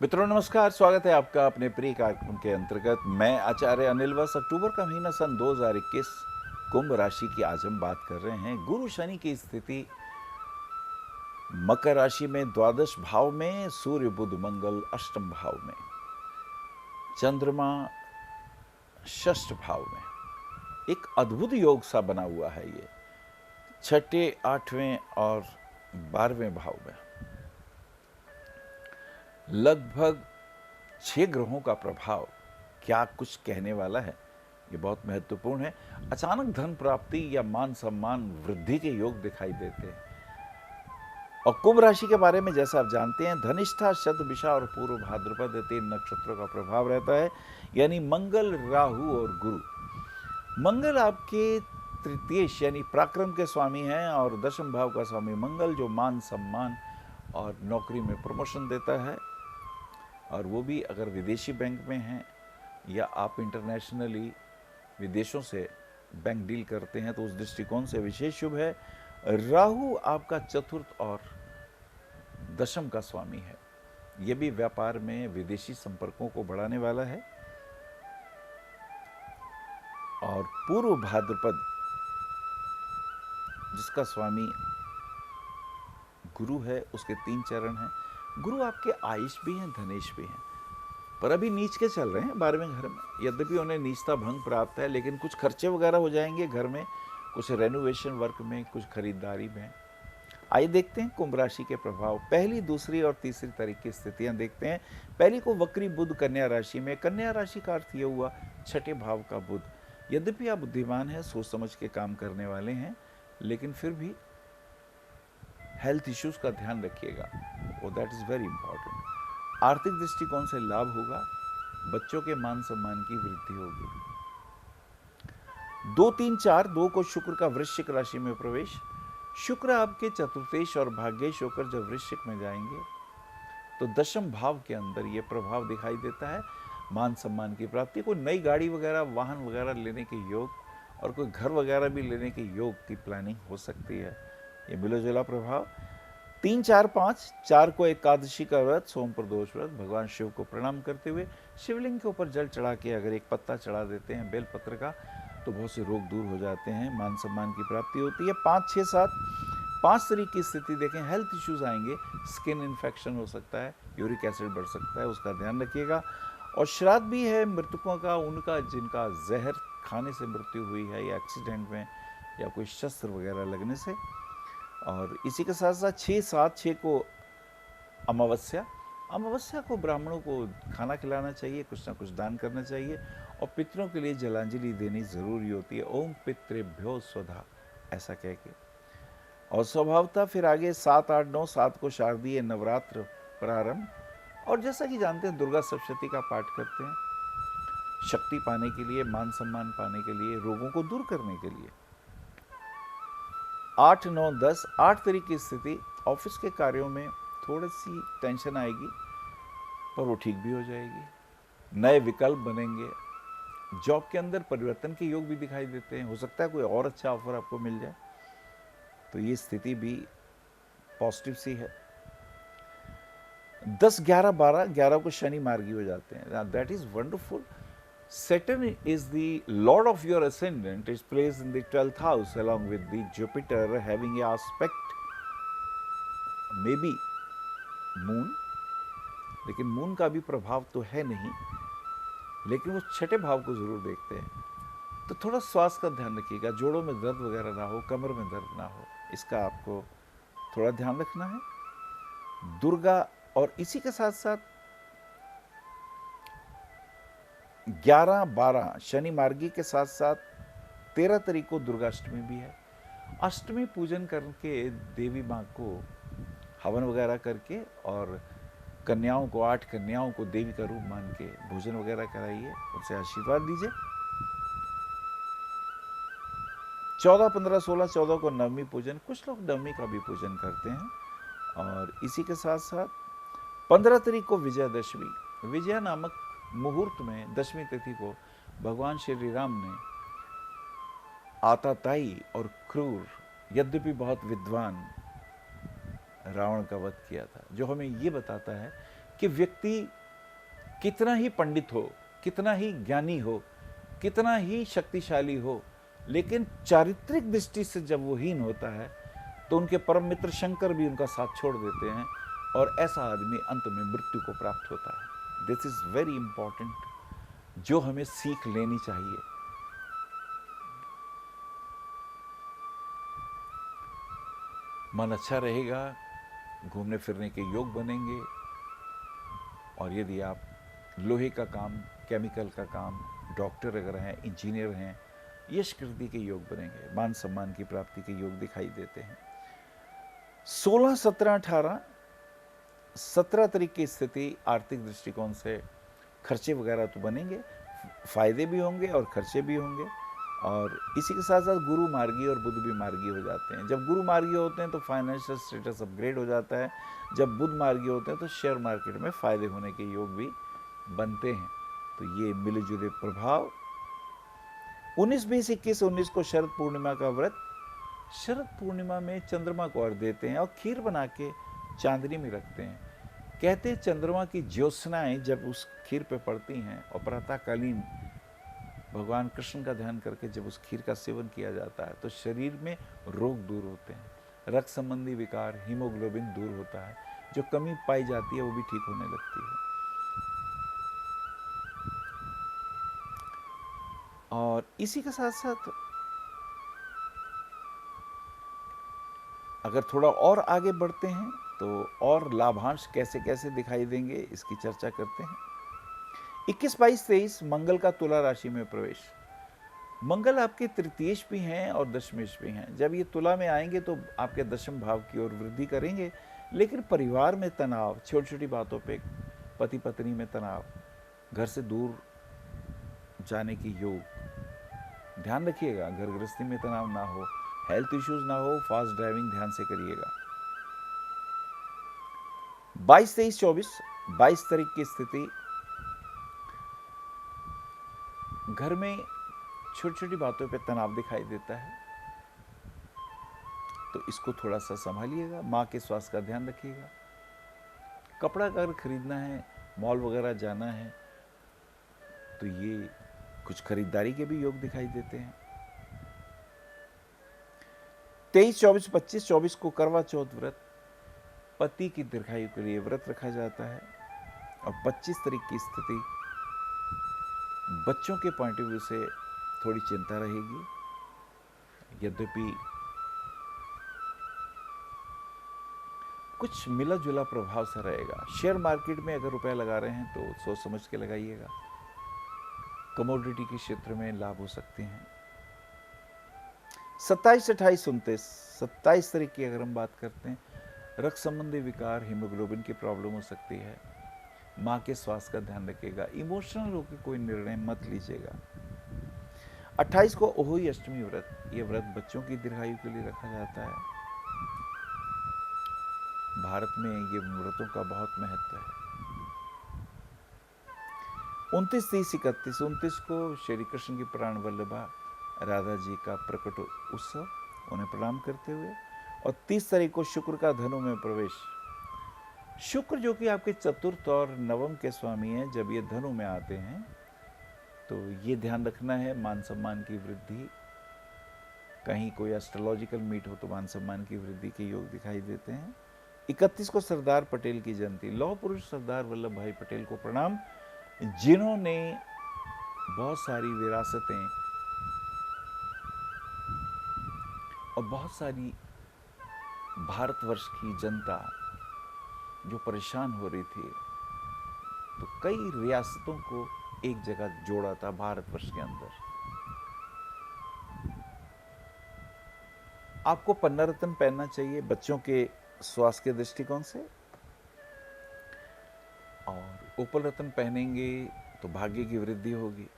मित्रों नमस्कार, स्वागत है आपका अपने प्रिय कार्यक्रम के अंतर्गत। मैं आचार्य अनिल वस। अक्टूबर का महीना सन 2021, कुंभ राशि की आज हम बात कर रहे हैं। गुरु शनि की स्थिति मकर राशि में द्वादश भाव में, सूर्य बुध मंगल अष्टम भाव में, चंद्रमा षष्ठ भाव में। एक अद्भुत योग सा बना हुआ है ये, छठे, आठवें और 12वें भाव में लगभग 6 ग्रहों का प्रभाव क्या कुछ कहने वाला है। ये बहुत महत्वपूर्ण है। अचानक धन प्राप्ति या मान सम्मान वृद्धि के योग दिखाई देते हैं। और कुंभ राशि के बारे में जैसा आप जानते हैं, धनिष्ठा, शतभिषा और पूर्व भाद्रपद 3 नक्षत्रों का प्रभाव रहता है, यानी मंगल, राहु और गुरु। मंगल आपके तृतीय यानी पराक्रम के स्वामी हैं और दशम भाव का स्वामी मंगल, जो मान सम्मान और नौकरी में प्रमोशन देता है। और वो भी अगर विदेशी बैंक में हैं या आप इंटरनेशनली विदेशों से बैंक डील करते हैं तो उस दृष्टिकोण से विशेष शुभ है। राहु आपका चतुर्थ और दशम का स्वामी है। ये भी व्यापार में विदेशी संपर्कों को बढ़ाने वाला है। और पूर्व भाद्रपद जिसका स्वामी गुरु है, उसके 3 चरण हैं। गुरु आपके आयुष भी हैं, धनेश भी हैं, पर अभी नीच के चल रहे हैं 12वें घर में। यद्यपि उन्हें नीचता भंग प्राप्त है, लेकिन कुछ खर्चे वगैरह हो जाएंगे घर में, कुछ रेनोवेशन वर्क में, कुछ खरीदारी में। आइए देखते हैं कुंभ राशि के प्रभाव। पहली, दूसरी और तीसरी तारीख की स्थितियां देखते हैं। पहली को वक्री बुध कन्या राशि में। कन्या राशि का अर्थ यह हुआ छठे भाव का बुध। यद्यपि आप बुद्धिमान हैं, सोच समझ के काम करने वाले हैं, लेकिन फिर भी हेल्थ इश्यूज का ध्यान रखिएगा, वो दैट इज वेरी इंपॉर्टेंट। आर्थिक दृष्टिकोण से लाभ होगा, बच्चों के मान सम्मान की वृद्धि होगी। 2, 3, 4, 2 को शुक्र का वृश्चिक राशि में प्रवेश। शुक्र आपके चतुर्थेश और भाग्येश होकर जब वृश्चिक में जाएंगे तो दशम भाव के अंदर ये प्रभाव दिखाई देता है। मान सम्मान की प्राप्ति, कोई नई गाड़ी वगैरह, वाहन वगैरह लेने के योग और कोई घर वगैरह भी लेने के योग की प्लानिंग हो सकती है। ये मिलोजुला प्रभाव। 3, 4, 5, 4 को एकादशी का व्रत, सोम प्रदोष व्रत, भगवान शिव को प्रणाम करते हुए शिवलिंग के ऊपर जल चढ़ा के अगर एक पत्ता चढ़ा देते हैं बेलपत्र का, तो बहुत से रोग दूर हो जाते हैं, मान सम्मान की प्राप्ति होती है। 5, 6, 7, 5 तारीख की स्थिति देखें, हेल्थ इश्यूज आएंगे, स्किन इन्फेक्शन हो सकता है, यूरिक एसिड बढ़ सकता है, उसका ध्यान रखिएगा। और श्राद्ध भी है मृतकों का, उनका जिनका जहर खाने से मृत्यु हुई है या एक्सीडेंट में या कोई शस्त्र वगैरह लगने से। और इसी के साथ साथ 6, 7, 6 को अमावस्या। अमावस्या को ब्राह्मणों को खाना खिलाना चाहिए, कुछ ना कुछ दान करना चाहिए और पितरों के लिए जलांजलि देनी जरूरी होती है। ओम पितृभ्यो स्वधा, ऐसा कह के। और स्वभावतः फिर आगे 7, 8, 9, 7 को शारदीय नवरात्र प्रारंभ। और जैसा कि जानते हैं, दुर्गा सप्तशती का पाठ करते हैं, शक्ति पाने के लिए, मान सम्मान पाने के लिए, रोगों को दूर करने के लिए। 8, 9, 10, 8 तारीख की स्थिति, ऑफिस के कार्यों में थोड़ी सी टेंशन आएगी, पर वो ठीक भी हो जाएगी। नए विकल्प बनेंगे, जॉब के अंदर परिवर्तन के योग भी दिखाई देते हैं। हो सकता है कोई और अच्छा ऑफर आपको मिल जाए, तो ये स्थिति भी पॉजिटिव सी है। 10, 11, 12, 11 को शनि मार्गी हो जाते हैं, that is wonderful. Saturn is the lord of your ascendant, is placed in the 12th house along with the Jupiter having a aspect maybe moon, लेकिन मून का भी प्रभाव तो है नहीं, लेकिन वो छठे भाव को जरूर देखते हैं। तो थोड़ा स्वास्थ्य का ध्यान रखिएगा, जोड़ों में दर्द वगैरह ना हो, कमर में दर्द ना हो, इसका आपको थोड़ा ध्यान रखना है। दुर्गा, और इसी के साथ साथ 11, 12 शनि मार्गी के साथ साथ 13 तारीख को दुर्गाष्टमी भी है। अष्टमी पूजन करके देवी माँ को हवन वगैरह करके और कन्याओं को, 8 कन्याओं को देवी का रूप मान के भोजन वगैरह कराइए, उनसे आशीर्वाद लीजिए। 14, 15, 16, 14 को नवमी पूजन, कुछ लोग नवमी का भी पूजन करते हैं। और इसी के साथ साथ 15 तारीख को विजयादशमी। विजया नामक मुहूर्त में, दशमी तिथि को, भगवान श्री राम ने आताताई और क्रूर, यद्यपि बहुत विद्वान रावण का वध किया था, जो हमें ये बताता है कि व्यक्ति कितना ही पंडित हो, कितना ही ज्ञानी हो, कितना ही शक्तिशाली हो, लेकिन चारित्रिक दृष्टि से जब वो हीन होता है तो उनके परम मित्र शंकर भी उनका साथ छोड़ देते हैं और ऐसा आदमी अंत में मृत्यु को प्राप्त होता है। दिस इज वेरी इंपॉर्टेंट, जो हमें सीख लेनी चाहिए। मन अच्छा रहेगा, घूमने फिरने के योग बनेंगे, और यदि आप लोहे का काम, केमिकल का काम, डॉक्टर अगर हैं, इंजीनियर हैं, यश कीर्ति के योग बनेंगे, मान सम्मान की प्राप्ति के योग दिखाई देते हैं। 16, 17, 18, 17 तारीख की स्थिति आर्थिक दृष्टिकोण से खर्चे वगैरह तो बनेंगे, फायदे भी होंगे और खर्चे भी होंगे। और इसी के साथ साथ गुरु मार्गी और बुध भी मार्गी हो जाते हैं। जब गुरु मार्गी होते हैं तो फाइनेंशियल स्टेटस अपग्रेड हो जाता है, जब बुध मार्गी होते हैं तो शेयर मार्केट में फायदे होने के योग भी बनते हैं। तो ये मिले जुले प्रभाव। 19, 20, 21, 19 को शरद पूर्णिमा का व्रत, शरद पूर्णिमा में चंद्रमा को अर्घ्य देते हैं और खीर बना के चांदनी में रखते हैं। कहते हैं चंद्रमा की ज्योत्सनाएं जब उस खीर पे पड़ती हैं और प्रातःकालीन भगवान कृष्ण का ध्यान करके जब उस खीर का सेवन किया जाता है तो शरीर में रोग दूर होते हैं, रक्त संबंधी विकार, हीमोग्लोबिन दूर होता है, जो कमी पाई जाती है वो भी ठीक होने लगती है। और इसी के साथ साथ अगर थोड़ा और आगे बढ़ते हैं तो और लाभांश कैसे कैसे दिखाई देंगे इसकी चर्चा करते हैं। 21, 22, 23 मंगल का तुला राशि में प्रवेश। मंगल आपके तृतीयेश भी हैं और दशमेश भी हैं। जब ये तुला में आएंगे तो आपके दशम भाव की ओर वृद्धि करेंगे, लेकिन परिवार में तनाव, छोटी छोटी बातों पे पति पत्नी में तनाव, घर से दूर जाने की योग, ध्यान रखिएगा घर गृहस्थी में तनाव ना हो, हेल्थ इश्यूज ना हो, फास्ट ड्राइविंग ध्यान से करिएगा। 22, 23, 24 22 तारीख की स्थिति घर में छोटी छोटी बातों पे तनाव दिखाई देता है, तो इसको थोड़ा सा संभालिएगा। माँ के स्वास्थ्य का ध्यान रखिएगा। कपड़ा अगर खरीदना है, मॉल वगैरह जाना है, तो ये कुछ खरीदारी के भी योग दिखाई देते हैं। 23, 24, 25, 24 को करवा चौथ व्रत, पति की दीर्घायु के लिए व्रत रखा जाता है। और 25 तारीख की स्थिति बच्चों के पॉइंट ऑफ व्यू से थोड़ी चिंता रहेगी, यद्यपि कुछ मिला जुला प्रभाव सा रहेगा। शेयर मार्केट में अगर रुपया लगा रहे हैं तो सोच समझ के लगाइएगा। कमोडिटी के क्षेत्र में लाभ हो सकते हैं। 27, 28, 29 27 तारीख की अगर हम बात करते हैं, रक्त संबंधी विकार, हीमोग्लोबिन की प्रॉब्लम हो सकती है। माँ के स्वास्थ्य का ध्यान रखिएगा। इमोशनल होकर कोई निर्णय मत लीजिएगा। 28 को ओहोई अष्टमी व्रत, ये व्रत बच्चों की दीर्घायु के लिए रखा जाता है। भारत में ये व्रतों का बहुत महत्व है। 29, 30, 31 29 को श्री कृष्ण की प्राण वल्लभा राधा जी का प्रकट उत्सव, उन्हें प्रणाम करते हुए। और 30 तारीख को शुक्र का धनु में प्रवेश। शुक्र जो कि आपके चतुर्थ और नवम के स्वामी हैं, जब ये धनु में आते हैं तो ये ध्यान रखना है, मान सम्मान की वृद्धि। कहीं कोई एस्ट्रोलॉजिकल मीट हो तो मान सम्मान की वृद्धि के योग दिखाई देते हैं। 31 को सरदार पटेल की जयंती, लौह पुरुष सरदार वल्लभ भाई पटेल को प्रणाम, जिन्होंने बहुत सारी विरासतें और बहुत सारी भारतवर्ष की जनता जो परेशान हो रही थी, तो कई रियासतों को एक जगह जोड़ा था भारतवर्ष के अंदर। आपको पन्ना रत्न पहनना चाहिए बच्चों के स्वास्थ्य के दृष्टिकोण से, और उपल रत्न पहनेंगे तो भाग्य की वृद्धि होगी।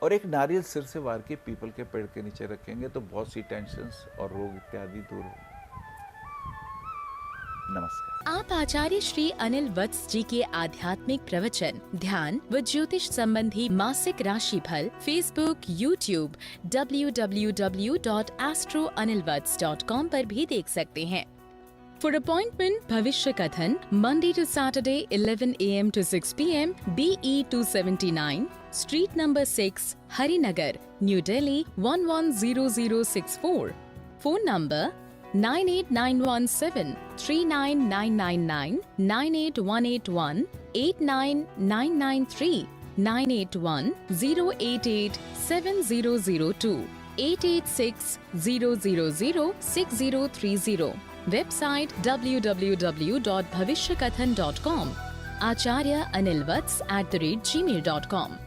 और एक नारियल सिर से वार के पीपल के पेड़ के नीचे रखेंगे तो बहुत सी टेंशन्स और रोग इत्यादि दूर होंगे। नमस्कार। आप आचार्य श्री अनिल वत्स जी के आध्यात्मिक प्रवचन, ध्यान व ज्योतिष संबंधी मासिक राशि फल फेसबुक, यूट्यूब, www.astroanilvats.com पर भी देख सकते हैं। For appointment, Bhavishya Kathan, Monday to Saturday, 11 a.m. to 6 p.m., BE 279, Street number 6, Harinagar, New Delhi 110064. Phone number 98917 39999 98181 89993 981 088 7002 886 000 6030. Website www.bhavishyakathan.com. Acharya Anil Vats @gmail.com.